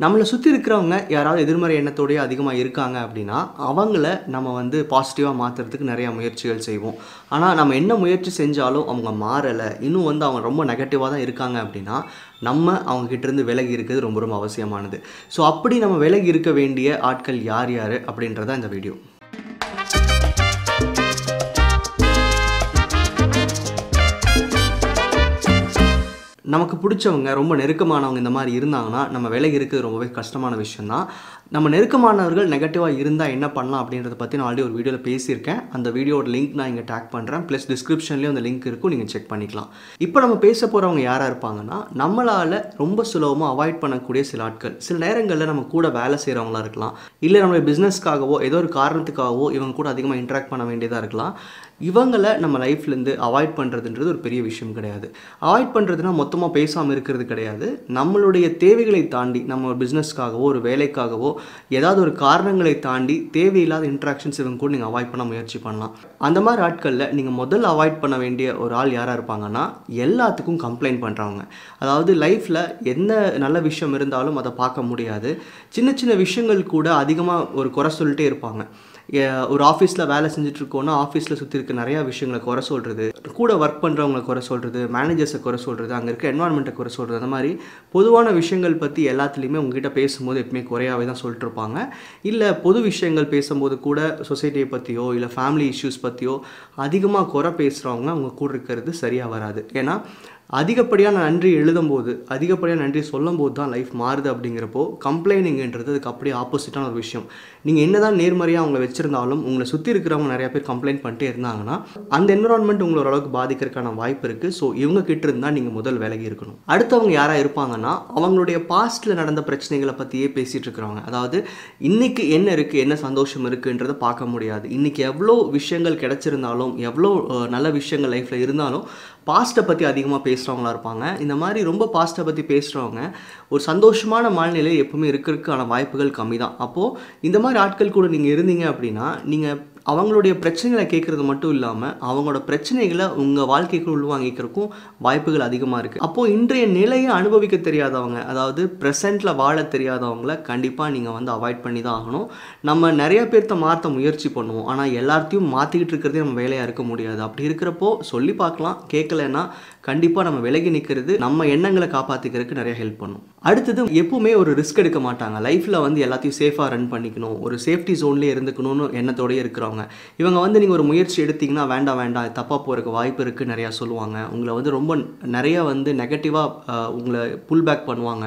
நம்மள சுத்தி இருக்கிறவங்க யாராவது எதிர்மறை எண்ணத்தோடயே அதிகமா இருக்காங்க அப்படின்னா, அவங்கள நம்ம வந்து பாசிட்டிவா மாத்துறதுக்கு நெறைய முயற்சிகள் செய்வோம். ஆனா, நம்ம என்ன முயற்சி செஞ்சாலும் அவங்க மாறல, இன்னும் வந்து அவங்க ரொம்ப நெகட்டிவா தான் இருக்காங்க அப்படின்னா, நம்ம அவங்க கிட்டேருந்து விலகி இருக்கிறது ரொம்ப ரொம்ப அவசியமானது. ஸோ, அப்படி நம்ம விலகி இருக்க வேண்டிய ஆட்கள் யார் யாரு அப்படின்றது தான் இந்த வீடியோ. நமக்கு பிடிச்சவங்க, ரொம்ப நெருக்கமானவங்க இந்த மாரி இருந்தாங்கன்னா, நம்ம விலகி இருக்கிறது ரொம்பவே கஷ்டமான விஷயம் தான். நம்ம நெருக்கமானவர்கள் நெகட்டிவா இருந்தா என்ன பண்ணலாம் அப்படின்றத பத்தி நான் ஆல்ரெடி ஒரு வீடியோல பேசியிருக்கேன். அந்த வீடியோவோட லிங்க் நான் இங்க டாக் பண்றேன். ப்ளஸ் டிஸ்கிரிப்ஷன்லயும் அந்த லிங்க் இருக்கும். நீங்க செக் பண்ணிக்கலாம். இப்போ நம்ம பேச போறவங்க யாரா இருப்பாங்கன்னா, நம்மளால ரொம்ப சுலபமா அவாய்ட் பண்ணக்கூடிய சில ஆட்கள். சில நேரங்கள்ல நம்ம கூட வேலை செய்றவங்களா இருக்கலாம். இல்ல நம்மளுடைய பிசினஸ்க்காகவோ, ஏதோ ஒரு காரணத்துக்காகவோ இவங்க கூட அதிகமா இன்டராக்ட் பண்ண வேண்டியதா இருக்கலாம். இவங்கள நம்ம லைஃப்லேருந்து அவாய்ட் பண்ணுறதுன்றது ஒரு பெரிய விஷயம் கிடையாது. அவாய்ட் பண்ணுறதுனா மொத்தமாக பேசாமல் இருக்கிறது கிடையாது. நம்மளுடைய தேவைகளை தாண்டி நம்ம ஒரு பிஸ்னஸ்க்காகவோ ஒரு வேலைக்காகவோ ஏதாவது ஒரு காரணங்களை தாண்டி தேவையில்லாத இன்ட்ராக்ஷன்ஸ் இவங்க கூட நீங்கள் அவாய்ட் பண்ண முயற்சி பண்ணலாம். அந்த மாதிரி ஆட்களில் நீங்கள் முதல்ல அவாய்ட் பண்ண வேண்டிய ஒரு ஆள் யாராக இருப்பாங்கன்னா, எல்லாத்துக்கும் கம்ப்ளைண்ட் பண்ணுறவங்க. அதாவது லைஃப்பில் எந்த நல்ல விஷயம் இருந்தாலும் அதை பார்க்க முடியாது. சின்ன சின்ன விஷயங்கள் கூட அதிகமாக ஒரு குறை சொல்லிட்டே இருப்பாங்க. ஒரு ஆஃபீஸில் வேலை செஞ்சுட்ருக்கோன்னா, ஆஃபீஸில் சுற்றி இருக்க நிறையா விஷயங்களை குறை சொல்கிறது, கூட ஒர்க் பண்ணுறவங்களை குறை சொல்கிறது, மேனேஜர்ஸை குறை சொல்கிறது, அங்கே இருக்க என்வாயன்மெண்ட்டை குறை சொல்கிறது, அந்த மாதிரி பொதுவான விஷயங்கள் பற்றி எல்லாத்துலேயுமே உங்ககிட்ட பேசும்போது எப்பவுமே குறையாவே தான் சொல்லிட்டு இருப்பாங்க. இல்லை பொது விஷயங்கள் பேசும்போது கூட சொசைட்டியை பற்றியோ இல்லை ஃபேமிலி இஷ்யூஸ் பற்றியோ அதிகமாக குறை பேசுகிறவங்க அவங்க கூட இருக்கிறது சரியாக வராது. ஏன்னா அதிகப்படியான நன்றி எழுதும்போது, அதிகப்படியான நன்றி சொல்லும்போது தான் லைஃப் மாறுது. அப்படிங்கிறப்போ கம்ப்ளைனிங்ன்றது அதுக்கு அப்படியே ஆப்போசிட்டான ஒரு விஷயம். நீங்கள் என்ன தான் நேர்மறையாக அவங்கள வச்சுருந்தாலும் உங்களை சுற்றி இருக்கிறவங்க நிறையா பேர் கம்ப்ளைண்ட் பண்ணிட்டே இருந்தாங்கன்னா, அந்த என்விரான்மெண்ட் உங்களை ஓரளவுக்கு பாதிக்கிறதுக்கான வாய்ப்பு இருக்குது. ஸோ இவங்க கிட்ட இருந்தால் நீங்கள் முதல் விலகி இருக்கணும். அடுத்தவங்க யாராக இருப்பாங்கன்னா, அவங்களுடைய பாஸ்ட்டில் நடந்த பிரச்சனைகளை பற்றியே பேசிகிட்டு இருக்கிறவங்க. அதாவது இன்றைக்கி என்ன இருக்குது, என்ன சந்தோஷம் இருக்குன்றதை பார்க்க முடியாது. இன்றைக்கி எவ்வளோ விஷயங்கள் கிடைச்சிருந்தாலும், எவ்வளோ நல்ல விஷயங்கள் லைஃப்பில் இருந்தாலும் பாஸ்ட்டை பற்றி அதிகமாக பேசுகிறவங்களா இருப்பாங்க. இந்த மாதிரி ரொம்ப பாஸ்ட்டை பற்றி பேசுகிறவங்க ஒரு சந்தோஷமான மனநிலை எப்பவுமே இருக்கிறதுக்கான வாய்ப்புகள் கம்மி தான். அப்போது இந்த மாதிரி ஆட்கள் கூட நீங்கள் இருந்தீங்க அப்படின்னா, நீங்கள் அவங்களுடைய பிரச்சனைகளை கேட்குறது மட்டும் இல்லாமல் அவங்களோட பிரச்சனைகளை உங்கள் வாழ்க்கைக்குள் உள்வாங்கிக்கிறதுக்கும் வாய்ப்புகள் அதிகமாக இருக்குது. அப்போது இன்றைய நிலையை அனுபவிக்க தெரியாதவங்க, அதாவது ப்ரெசென்ட்டில் வாழ தெரியாதவங்கள கண்டிப்பாக நீங்கள் வந்து அவாய்ட் பண்ணி தான் ஆகணும். நம்ம நிறைய பேர்த்த மாற்ற முயற்சி பண்ணுவோம். ஆனால் எல்லாத்தையும் மாற்றிக்கிட்டு இருக்கிறதே நம்ம வேலையாக இருக்க முடியாது. அப்படி இருக்கிறப்போ சொல்லி பார்க்கலாம், கேட்கலன்னா கண்டிப்பாக நம்ம விலகி நிற்கிறது நம்ம எண்ணங்களை காப்பாற்றிக்கிறதுக்கு நிறைய ஹெல்ப் பண்ணும். அடுத்தது எப்பவுமே ஒரு ரிஸ்க் எடுக்க மாட்டாங்க. லைஃப்பில் வந்து எல்லாத்தையும் சேஃபாக ரன் பண்ணிக்கணும், ஒரு சேஃப்டி ஜோன்லேயே இருந்துக்கணும்னு எண்ணத்தோடய இருக்கிறவங்க. இவங்க வந்து நீங்கள் ஒரு முயற்சி எடுத்திங்கன்னா வேண்டாம் வேண்டாம் தப்பாக போகிறதுக்கு வாய்ப்பு இருக்குது நிறையா சொல்லுவாங்க. உங்களை வந்து ரொம்ப நிறையா வந்து நெகட்டிவாக உங்களை புல் பேக் பண்ணுவாங்க.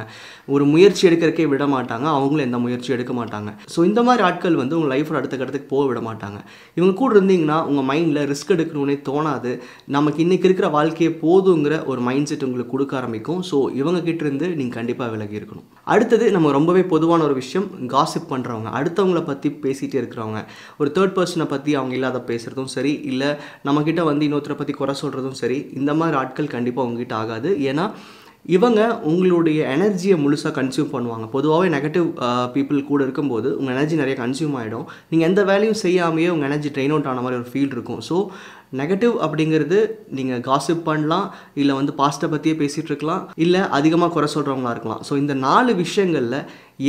ஒரு முயற்சி எடுக்கிறதுக்கே விட மாட்டாங்க. அவங்களும் எந்த முயற்சியும் எடுக்க மாட்டாங்க. ஸோ இந்த மாதிரி ஆட்கள் வந்து உங்கள் லைஃப்பில் அடுத்த கட்டத்துக்கு போக விட மாட்டாங்க. இவங்க கூட இருந்தீங்கன்னா உங்கள் மைண்டில் ரிஸ்க் எடுக்கணுன்னே தோணாது. நமக்கு இன்றைக்கி இருக்கிற வாழ்க்கையை போதுங்கிற ஒரு மைண்ட் செட் உங்களுக்கு கொடுக்க ஆரம்பிக்கும். ஸோ இவங்க கிட்ட இருந்து நீங்கள் கண்டிப்பாக விலகி இருக்கணும். அடுத்தது நம்ம ரொம்பவே பொதுவான ஒரு விஷயம், காசிப் பண்ணுறவங்க, அடுத்தவங்களை பற்றி பேசிகிட்டே இருக்கிறவங்க. ஒரு தேர்ட் பர்சனை பற்றி அவங்க இல்லாத பேசுகிறதும் சரி, இல்லை நம்மக்கிட்ட வந்து இன்னொருத்தரை பற்றி குறை சொல்கிறதும் சரி, இந்த மாதிரி ஆட்கள் கண்டிப்பாக உங்ககிட்ட ஆகாது. ஏன்னா இவங்க உங்களுடைய எனர்ஜியை முழுசாக கன்சியூம் பண்ணுவாங்க. பொதுவாகவே நெகட்டிவ் பீப்புள் கூட இருக்கும்போது உங்கள் எனர்ஜி நிறைய கன்சியூம் ஆகிடும். நீங்கள் எந்த வேலையும் செய்யாமையே உங்கள் எனர்ஜி ட்ரெயின் அவுட் ஆன மாதிரி ஒரு ஃபீல் இருக்கும். ஸோ நெகட்டிவ் அப்படிங்கிறது நீங்கள் காசிப் பண்ணலாம், இல்லை வந்து பாஸ்ட்டை பற்றியே பேசிகிட்டு இருக்கலாம், இல்லை அதிகமாக குறை சொல்கிறவங்களா இருக்கலாம். ஸோ இந்த 4 விஷயங்களில்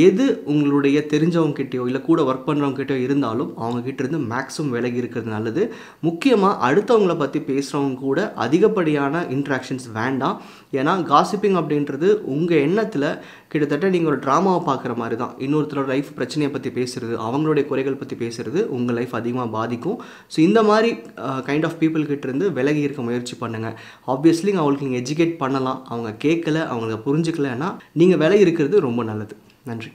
எது உங்களுடைய தெரிஞ்சவங்ககிட்டயோ இல்லை கூட ஒர்க் பண்ணுறவங்ககிட்டயோ இருந்தாலும் அவங்ககிட்ட இருந்து மேக்ஸிமம் விலகி இருக்கிறது நல்லது. முக்கியமாக அடுத்தவங்கள பற்றி பேசுகிறவங்க கூட அதிகப்படியான இன்ட்ராக்ஷன்ஸ் வேண்டாம். ஏன்னா காசிப்பிங் அப்படின்றது உங்கள் எண்ணத்தில் கிட்டத்தட்ட நீங்கள் ஒரு ட்ராமாவை பார்க்குற மாதிரி தான். இன்னொருத்தரோட லைஃப் பிரச்சனையை பற்றி பேசுகிறது, அவங்களுடைய குறைகள் பற்றி பேசுகிறது உங்கள் லைஃப் அதிகமாக பாதிக்கும். ஸோ இந்த மாதிரி கைண்ட் ஆஃப் பீப்புள் கிட்ட இருந்து விலகி இருக்க முயற்சி பண்ணுங்கள். ஆப்வியஸ்லி அவங்களுக்கு நீங்கள் எஜுகேட் பண்ணலாம், அவங்க கேட்கல, அவங்க புரிஞ்சுக்கலன்னா நீங்கள் விலகி இருக்கிறது ரொம்ப நல்லது. நன்றி.